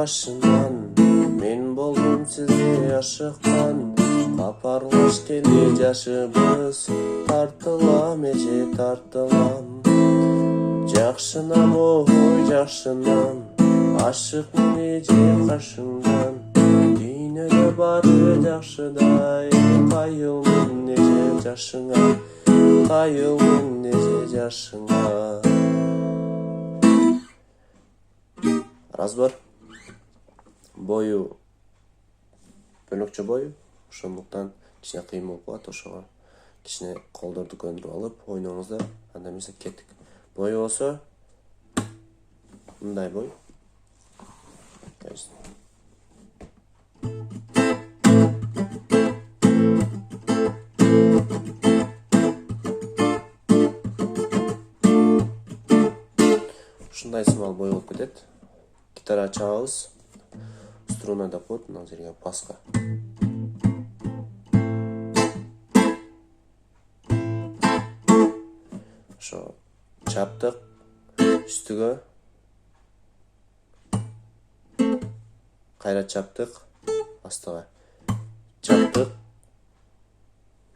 башынан, мен болдум сизге ашыккан. Капарлаш келе жашыбыз, тартылам эже тартылам. Жакшынам ой жакшынам, ашыкмын эже кашыңдан. Дүйнөдө бары жакшыдай, кайылмын эже жашыңа, кайылмын эже жашыңа. Разбор. Бою бөлөкчө бою, ошондуктан кичине кыйын болуп калат. Ошого кичине колдорду көндүрүп алып ойноңуздар. Анда эмесе кеттик. Бою болсо мындай бой. Ушундай сымал бой болуп кетет. Гитара чабабыз, струна деп коет, мына жерге баска. Ошо чаптык, үстүгө кайра чаптык, астыга чаптык,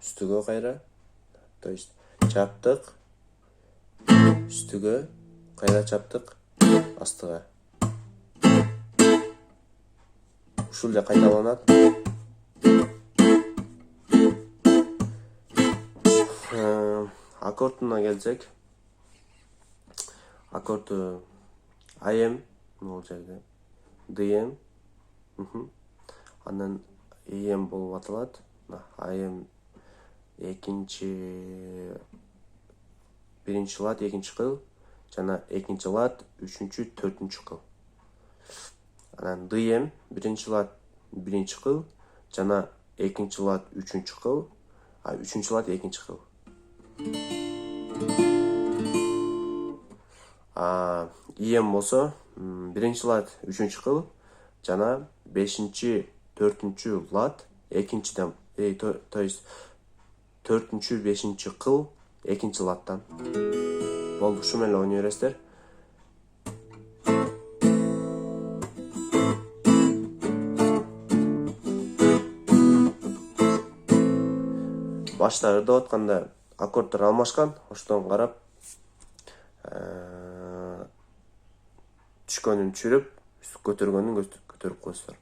үстүгө кайра, то есть чаптык, үстүгө кайра чаптык, астыга. Ушул эле кайталанат. Аккордуна келсек, аккорду АМ бул жерде, ДМ, андан ЭМ болуп аталат. АМ биринчи лад, экинчи кыл, жана экинчи лад, үчүнчү, төртүнчү кыл. Анан ДМ биринчи лад, биринчи кыл, жана экинчи лад, үчүнчү кыл, үчүнчү лад, экинчи кыл. ИМ болсо биринчи лад, үчүнчү кыл, жана бешинчи, төртүнчү лад, экинчиден, то есть төртүнчү, бешинчи кыл, экинчи ладдан. Болду, ушул менен ойной бересиздер. Башта ырдап атканда аккорддор алмашкан, ошондон карап түшкөнүн түшүрүп, көтөргөнүн көтөрүп коесуздар.